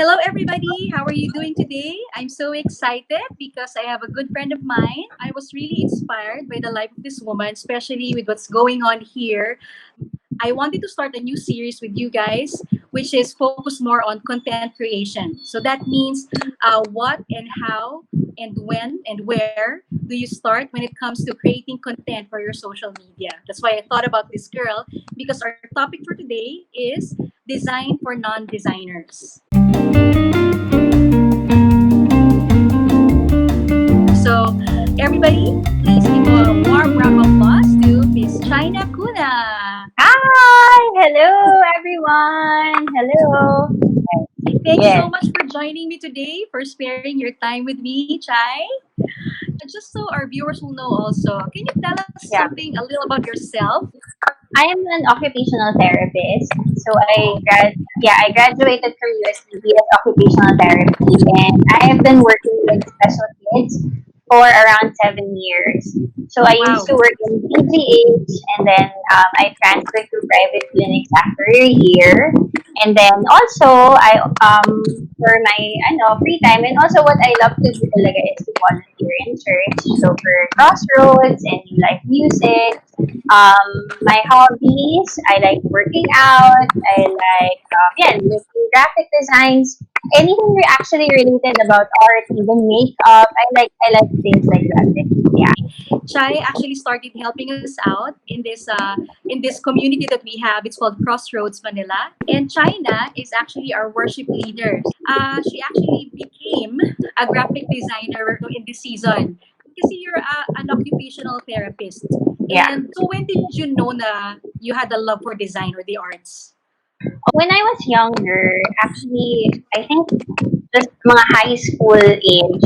Hello, everybody. How are you doing today? I'm so excited because I have a good friend of mine. I was really inspired by the life of this woman, especially with what's going on here. I wanted to start a new series with you guys, which is focused more on content creation. So that means what and how and when and where do you start when it comes to creating content for your social media. That's why I thought about this girl because our topic for today is design for non-designers. So, everybody, please give a warm round of applause to Miss Chynna Cuna. Hi! Hello, everyone! Hello! Thanks Yes, so much for joining me today, for sparing your time with me, Chai. Just so our viewers will know also, can you tell us yeah. something a little about yourself? I am an occupational therapist. So I graduated from USDB as occupational therapy, and I have been working with special kids for around 7 years. So I used Wow. to work in PGH, and then I transferred to private clinics after a year. And then also for my free time, and also what I love to do talaga is to volunteer in church. So for Crossroads and New Life Music. My hobbies, I like working out. I like, making graphic designs. Anything actually related about art, even makeup. I like things like that. Yeah. Chai actually started helping us out in this community that we have. It's called Crossroads Manila, and China is actually our worship leader. She actually became a graphic designer in this season. Kasi you're an occupational therapist. Yeah. And so when did you know na you had a love for design or the arts? When I was younger, actually, I think just mga high school age,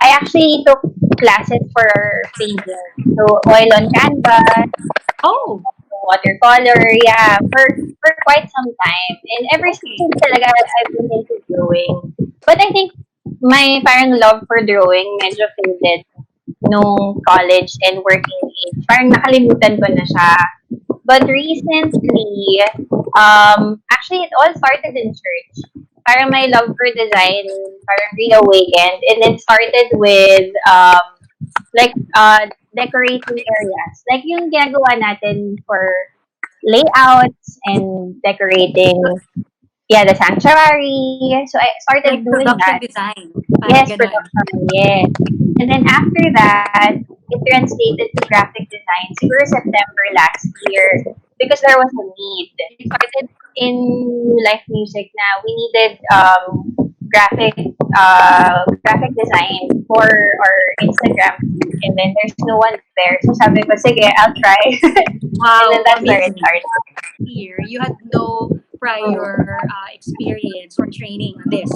I actually took classes for painting. So oil on canvas, Oh, watercolor, yeah, for quite some time. And ever okay. since talaga, I've been into drawing. But I think my parang love for drawing medyo faded nung college and working age. Parang nakalimutan ko na siya. But recently, actually it all started in church. Parang my love for design parang reawakened, and it started with decorating areas. Like yung ginagawa natin for layouts and decorating, yeah, the sanctuary. So I started Like doing production that. design. Parang Yes, ganun. production, yes. And then after that, it translated to graphic design. Siguro September last year because there was a need. It started in life music na we needed graphic design for our Instagram feed. And then there's no one there. So sabi ko, sige, I'll try. And then Wow, that's where it amazing. started. Here, you had no prior experience or training on this.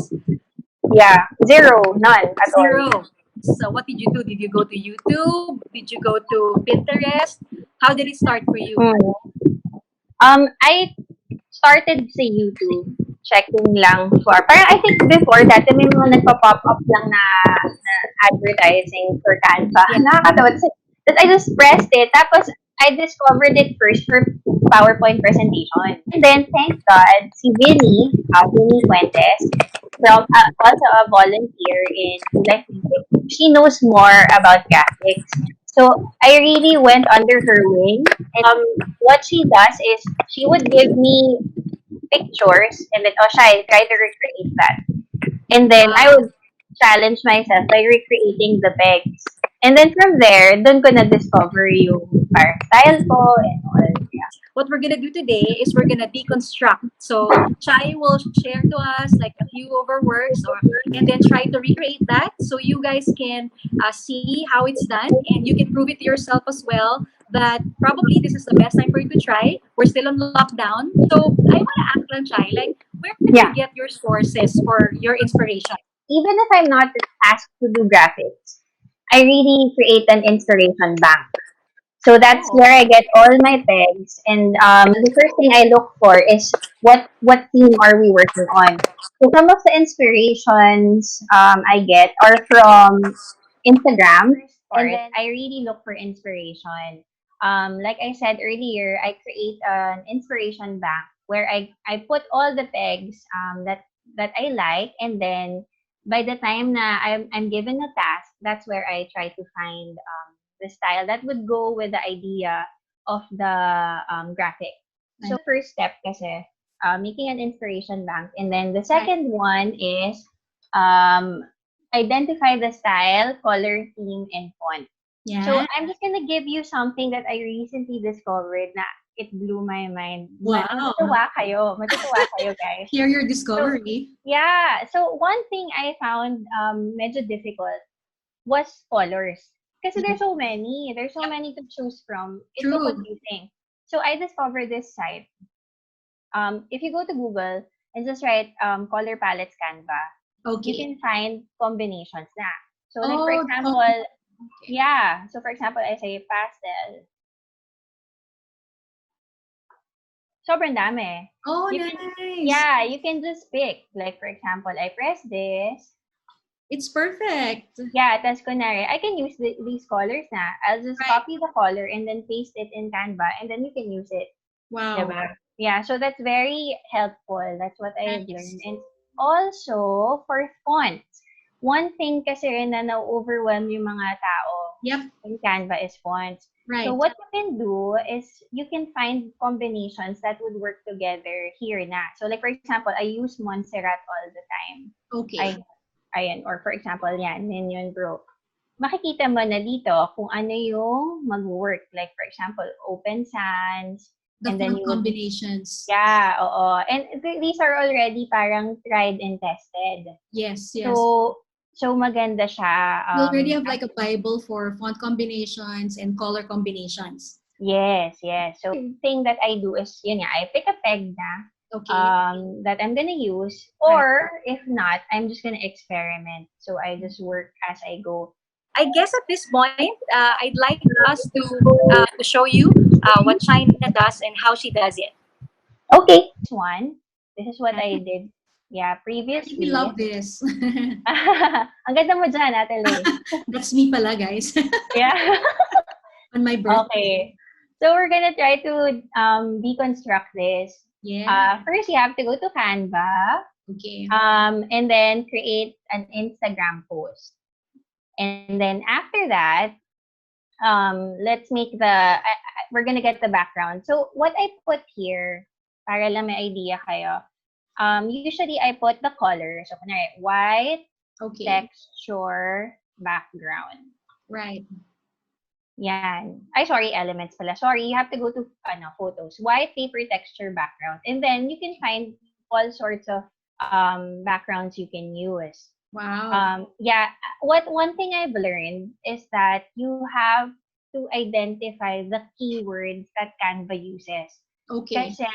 Yeah, zero, none at all. Zero. So what did you do? Did you go to YouTube? Did you go to Pinterest? How did it start for you? Mm. I started sa YouTube, checking lang for, parang I think before that, may mga nagpa-pop up lang na advertising for Canva. Yeah. Nakakatawa. That I just pressed it, tapos I discovered it first for PowerPoint presentation. And then, thank God, si Vinny Fuentes, from also a volunteer in Life Music, she knows more about graphics. So I really went under her wing. What she does is she would give me pictures, and then, oh, Shai, try to recreate that. And then I Wow. would challenge myself by recreating the pegs. And then from there, doon ko na-discover yung parang style ko and all. Yeah. What we're gonna do today is we're gonna deconstruct. So Chai will share to us like a few of her works, or and then try to recreate that so you guys can see how it's done and you can prove it to yourself as well. That probably this is the best time for you to try. We're still on lockdown, so I want to ask lang Chai, like, where do you Yeah. get your sources for your inspiration? Even if I'm not asked to do graphics, I really create an inspiration bank. So that's Oh, where I get all my pegs. And the first thing I look for is what theme are we working on. So some of the inspirations I get are from Instagram, and then I really look for inspiration. Like I said earlier, I create an inspiration bank where I put all the pegs that that I like, and then by the time na I'm given a task, that's where I try to find the style that would go with the idea of the graphic. So first step kasi, making an inspiration bank, and then the Right. second one is um, identify the style, color, theme, and font. So Yeah. I'm just gonna give you something that I recently discovered na it blew my mind. Wow. Matutuwa kayo guys. Share your So discovery. yeah, so one thing I found medyo difficult was colors. Kasi Yeah. there's so Yep. many to choose from. It's so True. confusing. So I discovered this site. If you go to Google and just write color palettes Canva, you Okay. can find combinations na. So like for Oh, the example, combination. Okay. yeah. So for example, I say pastel. Sobrang dami. Oh, You can, nice. yeah, you can just pick. Like for example, I press this. It's perfect. Yeah, tas kunwari, I can use these colors na. I'll just Right. copy the color and then paste it in Canva and then you can use it. Wow. Diba? Yeah, so that's very helpful. That's what I've learned. Nice. And also, for fonts, one thing kasi rin na na-overwhelm yung mga tao Yep. in Canva is fonts. So Right. what you can do is you can find combinations that would work together here na. So like for example, I use Montserrat all the time. Okay. I Ayan, or for example, yan, Minion Bro. Makikita mo na dito kung ano yung mag-work. Like, for example, Open Sans, The and then font you would, combinations. yeah, oo. And these are already parang tried and tested. Yes, yes. So, maganda siya. You already have like a Bible for font combinations and color combinations. Yes, yes. So, thing that I do is, yun nga, I pick a peg na Okay. that I'm gonna use, Right. or if not, I'm just gonna experiment. So, I just work as I go. I guess at this point, I'd like us to show you what China does and how she does it. Okay. This is what Yeah. I did, yeah, I really previously. love this. Ang ganda mo dyan, Ate Leigh. That's me pala, guys. Yeah. On my birthday. Okay. So we're gonna try to deconstruct this. Yeah. First, you have to go to Canva, Okay. and then create an Instagram post. And then after that, let's make we're gonna get the background. So what I put here, para lang may idea kayo, usually I put the color. So, kunwari, white, Okay. texture, background. Right. Yan. Ay, sorry, elements pala. Sorry, you have to go to photos. White paper texture background. And then you can find all sorts of backgrounds you can use. Wow. Yeah, one thing I've learned is that you have to identify the keywords that Canva uses. Okay. Kasi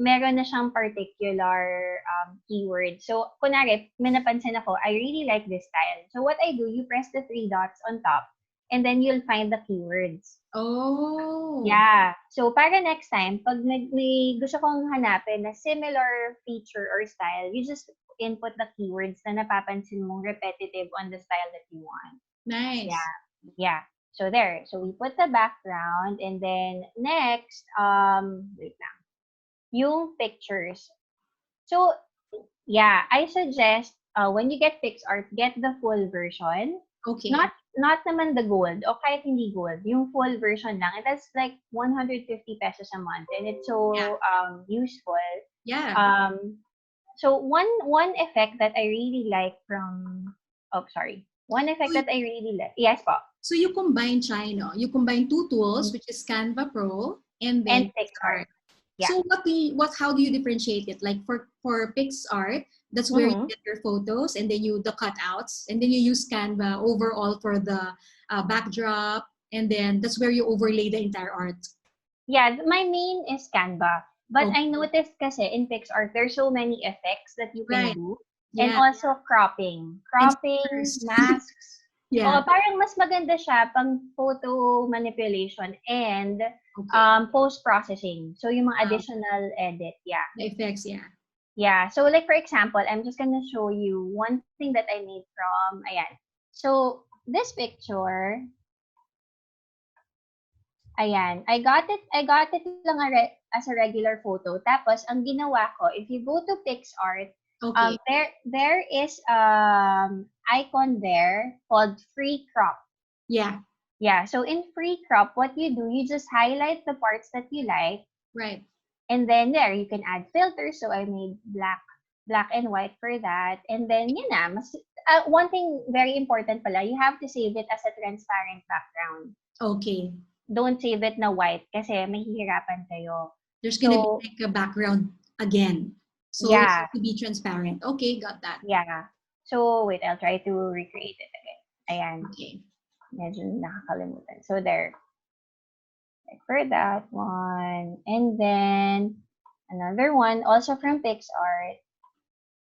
meron na siyang particular keyword. So, kunwari, may napansin ako, I really like this style. So, what I do, you press the three dots on top, and then you'll find the keywords. Oh. Yeah. So, para next time, pag may gusto kong hanapin na similar feature or style, you just input the keywords na napapansin mong repetitive on the style that you want. Nice. Yeah. Yeah. So there. So we put the background, and then next, wait lang. Yung pictures. So yeah, I suggest when you get PixArt, get the full version. Okay. Not naman the gold o kahit hindi gold, yung full version lang. And that's like 150 pesos a month, and it's so useful. Yeah. So one effect that I really like one effect that I really like. Yes po. So you combine China. You combine two tools, which is Canva Pro and then PixArt. Yeah. So how do you differentiate it? Like for PixArt, that's where you get your photos and then the cutouts, and then you use Canva overall for the backdrop, and then that's where you overlay the entire art. Yeah, my main is Canva. But Okay. I noticed kasi in PixArt, there's so many effects that you can do. And Yeah. also cropping. Masks. Yeah. Parang mas maganda siya pang photo manipulation and post-processing. So, yung mga additional edit, yeah. The effects, yeah. Yeah. So, like for example, I'm just gonna show you one thing that I made from, ayan. So, this picture, ayan, I got it lang as a regular photo. Tapos, ang ginawa ko, if you go to PixArt, Okay. There is icon there called free crop. Yeah. Yeah, so in free crop, what you do, you just highlight the parts that you like, Right. and then there you can add filters. So I made black and white for that. And then yun na, one thing very important pala, you have to save it as a transparent background. Okay. Don't save it na white kasi mahihirapan kayo. There's gonna be So, like a background again. So it has yeah, to be transparent. Okay, got that. yeah. So, wait, I'll try to recreate it again. Ayan, Okay. medyo nakakalimutan. So, there. Like for that one. And then, another one, also from PixArt.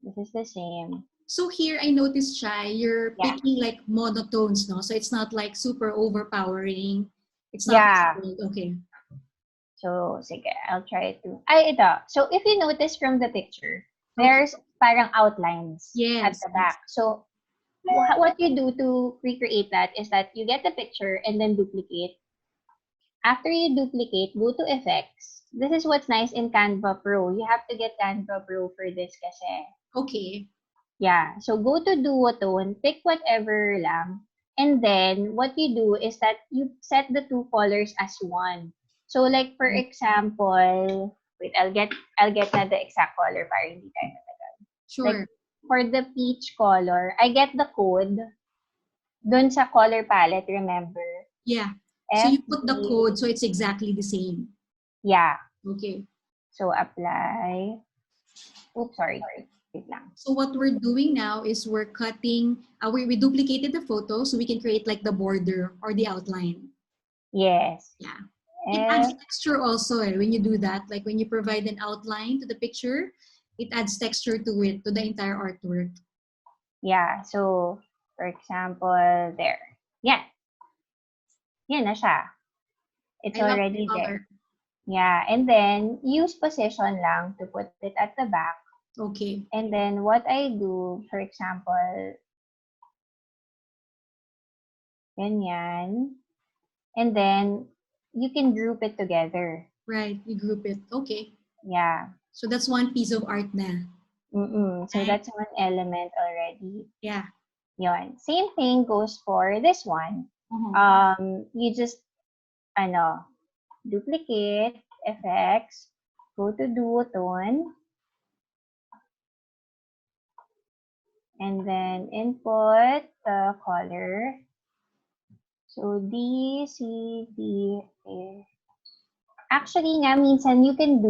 This is the same. So here I noticed, Chai, you're Yeah. picking like monotones, no? So it's not like super overpowering. It's not Yeah. bold. Okay. So, sige, I'll try to. Ay, ito. So, if you notice from the picture, Okay. there's parang outlines at Yes. the Yes. back. So, what you do to recreate that is that you get the picture and then duplicate. After you duplicate, go to effects. This is what's nice in Canva Pro. You have to get Canva Pro for this kasi. Okay. Yeah. So go to duotone, pick whatever lang. And then what you do is that you set the two colors as one. So like for example, wait, I'll get na the exact color para hindi tayo matagal. Like Sure. for the peach color, I get the code dun sa color palette, remember? Yeah. So F you put the D code so it's exactly the same. Yeah. Okay. So apply. Oops, sorry. Wait lang. So what we're doing now is we're cutting, we duplicated the photo so we can create like the border or the outline. Yes. Yeah. It adds F texture also when you do that. Like when you provide an outline to the picture, it adds texture to it, to the entire artwork. Yeah. So for example, there. Yeah. Yan na siya. It's I love the already there. color. Yeah. And then use position lang to put it at the back. Okay. And then what I do, for example, ganyan. And then you can group it together. Right. You group it. Okay. Yeah. So that's one piece of art na. So Right? that's one element already. Yeah. Yon. Same thing goes for this one. You just duplicate effects, go to duotone, and then input the color. So D, C, D, A. Actually nga, minsan you can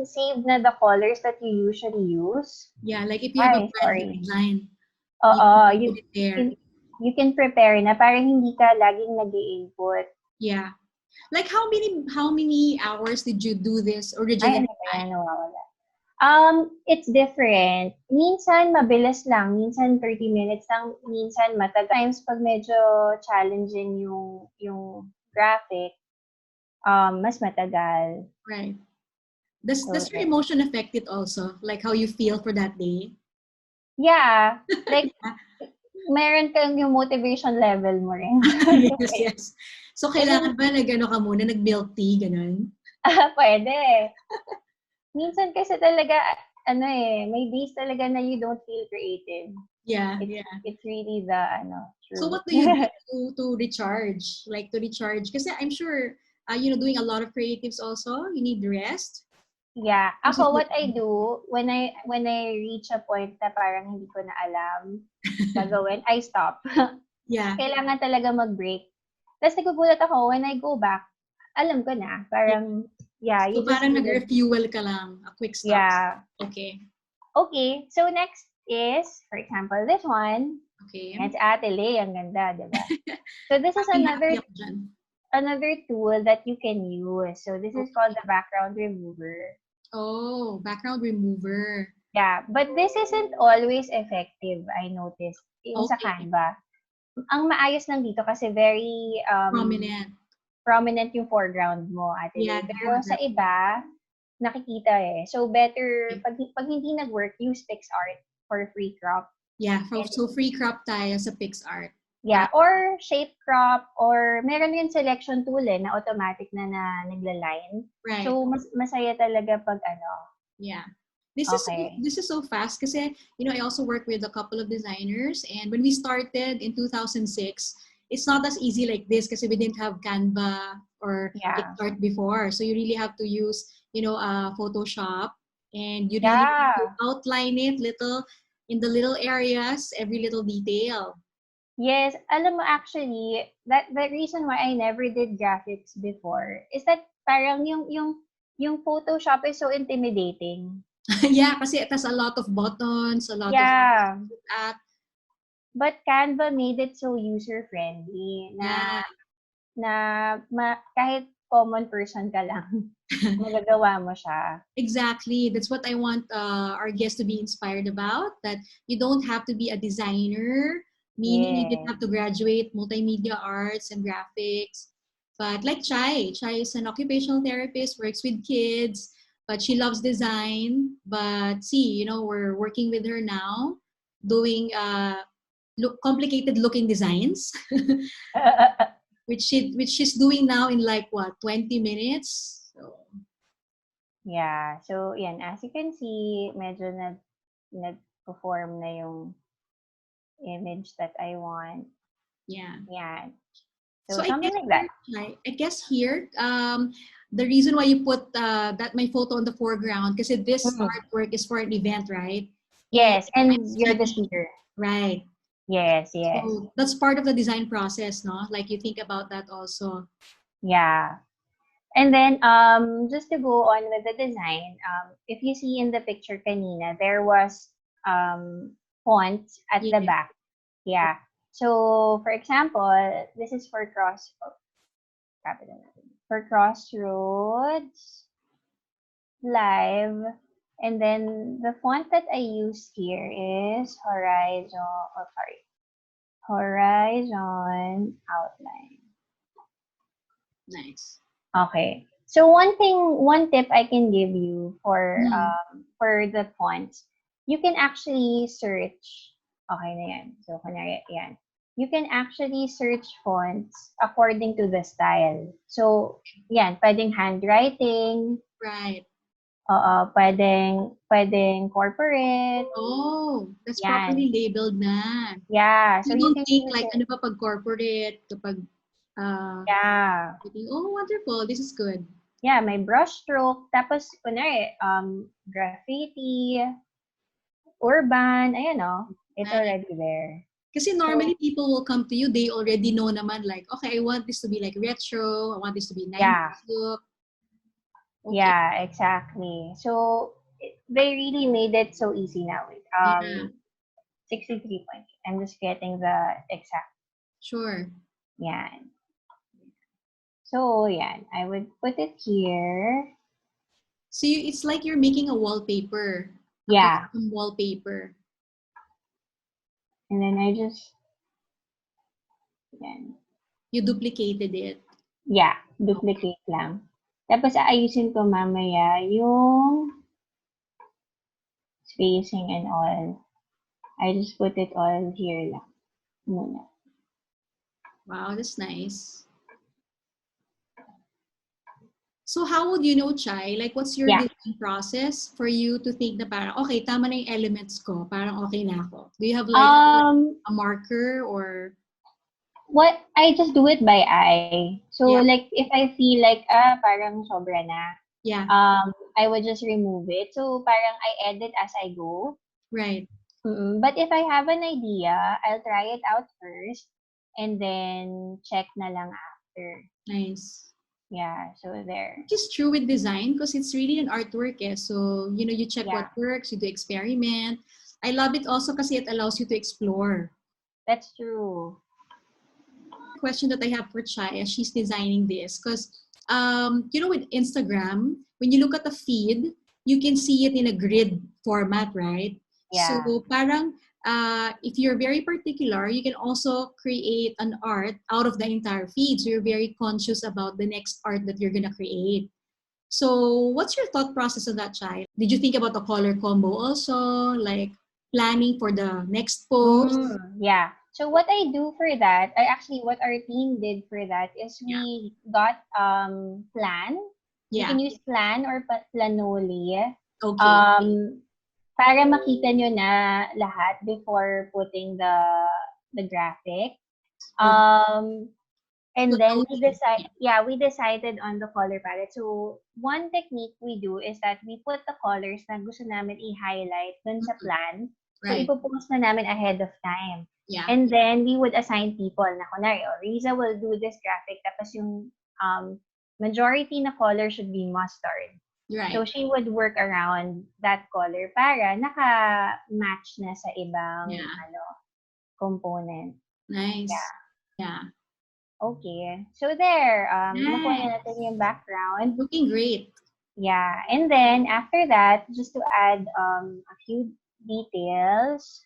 save na the colors that you usually use. Yeah. Like if you have a Ay, brand new sorry. design, you Oo, can you, put it there. you can prepare na parang hindi ka laging nag-i-input. Yeah. Like how many hours did you do this Ay, originally? ano ba yan? Nawawala. It's different. Minsan mabilis lang, minsan 30 minutes lang, minsan matagal. Times pag medyo challenging yung graphic, mas matagal. Right. Does So does your emotion affect it also? Like how you feel for that day? yeah, like meron kang yung motivation level mo rin. Yes, yes. So Kasi kailangan ba nag-ano ka muna, nag-milk tea, ganun? pwede. Minsan kasi talaga may days talaga na you don't feel creative. Yeah, It's yeah. it's really the So truth. what do you do to recharge? Like to recharge? Kasi I'm sure, doing a lot of creatives also, you need rest. Yeah, Use it ako like, what I do when I reach a point na parang hindi ko na alam gagawin, I stop. yeah, Kailangan talaga mag-break. Tapos nagugulat ako when I go back, alam ko na. yeah. Parang yeah, So you just parang need nag-refuel ka lang, a quick stop. yeah. Okay, Okay, so next is for example this one. okay. Yan si Ate Leigh, ang ganda, 'di ba? So this is Happy ako dyan. another tool that you can use. So this is called the background remover. Oh, background remover. Yeah, but this isn't always effective, I noticed, yung sa Okay, Canva. Ang maayos lang dito kasi very prominent. prominent yung foreground mo, Ate Yeah, Leigh. the Pero sa foreground. iba, nakikita eh. So better, Okay. pag hindi nag-work, use PixArt for free crop. Yeah, so free crop tayo sa PixArt. Yeah, or shape crop, or meron yung selection tool na automatic na nagla-line. Right. So, masaya talaga pag Yeah. Okay. This is so fast kasi I also work with a couple of designers, and when we started in 2006, it's not as easy like this kasi we didn't have Canva or Yeah. PicStart before. So you really have to use Photoshop, and you really have to Yeah. outline it little in the little areas, every little detail. Yes, alam mo actually, that the reason why I never did graphics before is that parang yung Photoshop is so intimidating. Yeah, kasi it has a lot of buttons, a lot of Yeah. at But Canva made it so user friendly yeah. na kahit common person ka lang, magagawa mo siya. Exactly. That's what I want our guests to be inspired about. That you don't have to be a designer, meaning you didn't Yes. have to graduate multimedia arts and graphics. But like Chai is an occupational therapist, works with kids, but she loves design. But see, we're working with her now, doing complicated looking designs, which she's doing now in like what 20 minutes. So Yeah. So, yan. As you can see, medyo nag-perform na yung image that I want. yeah. Yan. So So, something like that. I guess here, the reason why you put that my photo on the foreground, because this Mm. artwork is for an event, right? And Yes, I'm and you're the speaking, speaker. right? Yes, yes. So that's part of the design process, no? Like you think about that also. Yeah. And then, just to go on with the design, if you see in the picture kanina, there was font at the Yeah. back. Yeah. So, for example, this is for capital natin. For Crossroads Live. And then the font that I use here is Horizon Outline. Nice. Okay. So one tip I can give you Mm, for the fonts, you can actually search. Okay na yan. So kunwari yan. You can actually search fonts according to the style. So yan, pwedeng handwriting, right. pwedeng corporate, Oh, that's yan. properly labeled na. Yeah, so You you don't can think use like it. ano ba pag corporate kapag Yeah. you think, oh wonderful, this is good. Yeah, may brush stroke. Tapos, kunwari, graffiti, urban, ayan o. It's Nice. already there. Kasi So, normally people will come to you, they already know naman like, okay, I want this to be like retro, I want this to be yeah. 90s look. Okay. Yeah, exactly. So, they really made it so easy now. Yeah, 63 points. I'm just getting the exact. sure. Yan. So, yan. I would put it here. So it's like you're making a wallpaper, a Yeah. custom wallpaper. And then I just, yan. You duplicated it. Yeah, duplicate lang. Tapos, aayusin ko mamaya yung spacing and all. I just put it all here lang muna. Wow, that's nice. So how would you know, Chai? Like, what's your Yeah. design process for you to think na parang, okay, tama na yung elements ko, parang okay na ako? Do you have like a marker or? What I just do it by eye. So Yeah, like if I feel like parang sobra na, yeah, I would just remove it. So parang I edit as I go. right. But if I have an idea, I'll try it out first and then check na lang after. Nice. Yeah, so there. Which is true with design because it's really an artwork. Eh? So, you check Yeah, what works, you do experiment. I love it also because it allows you to explore. that's true. Question that I have for Chai as she's designing this because with Instagram, when you look at the feed, you can see it in a grid format, right? So Yeah. parang if you're very particular, you can also create an art out of the entire feed. So you're very conscious about the next art that you're gonna create. So what's your thought process on that, Chai? Did you think about the color combo also, like planning for the next post? Yeah. So what I do for that, what our team did for that is Yeah. we got plan. You Yeah. can use plan or planoly. Okay. para makita nyo na lahat before putting the graphic. Or Um, and put then out the we decided on the color palette. So one technique we do is that we put the colors na gusto namin i-highlight dun sa plan. So right. ipopost na namin ahead of time. Yeah. And then we would assign people na kunwari, Riza will do this graphic tapos yung majority na color should be mustard. Right. So she would work around that color para naka-match na sa ibang Yeah. component. Nice. Yeah. Yeah. Okay. So there, nakuha Nice. na natin yung background. Looking great. Yeah. And then after that, just to add a few details.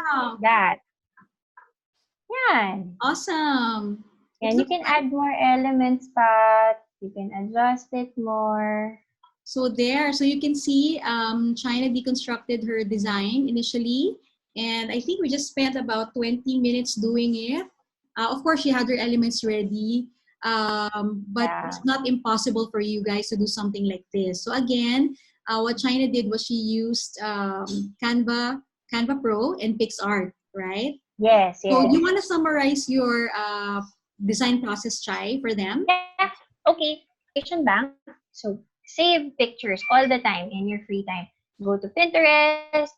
Wow. that. Yan. Awesome. It And you looks can like add more elements, but you can adjust it more. so there. So you can see China deconstructed her design initially. And I think we just spent about 20 minutes doing it. Of course, she had her elements ready. But Yeah. it's not impossible for you guys to do something like this. So again, what China did was she used Canva Pro and PixArt, right? Yes, So yes. you want to summarize your design process, Chai, for them? Yeah. Okay. Inspiration bank. So save pictures all the time in your free time. Go to Pinterest,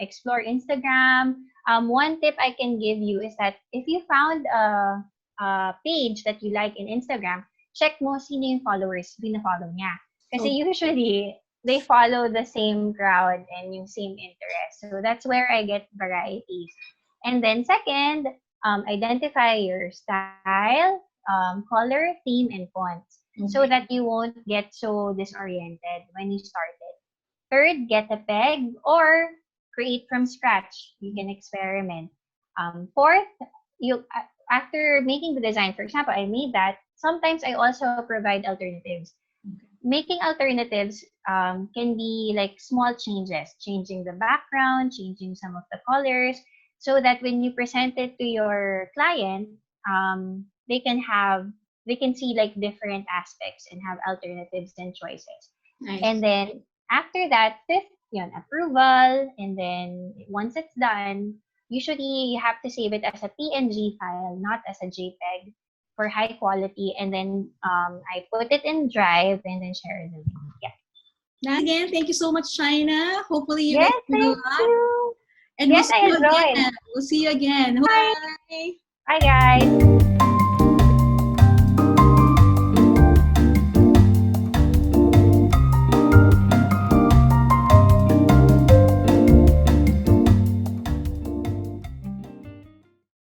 explore Instagram. One tip I can give you is that if you found a page that you like in Instagram, check mo sino yung followers bina-follow niya. Kasi Oh, usually, they follow the same crowd and yung same interest. So that's where I get varieties. And then second, identify your style, color, theme, and fonts so that you won't get so disoriented when you start it. Third, get a peg or create from scratch. You can experiment. Fourth, you after making the design, for example, I made that. Sometimes I also provide alternatives. Making alternatives can be like small changes, changing the background, changing some of the colors, so that when you present it to your client, they can see like different aspects and have alternatives and choices. nice. And then after that, fifth, yun, approval. And then once it's done, usually you have to save it as a PNG file, not as a JPEG for high quality. And then I put it in Drive and then share the link. Yeah. Nice. Again, thank you so much, China. Hopefully you guys Yes, learned a thank lot. you. And we'll Yes, see I you enjoyed. again. We'll see you again. Bye. Bye. Bye, guys.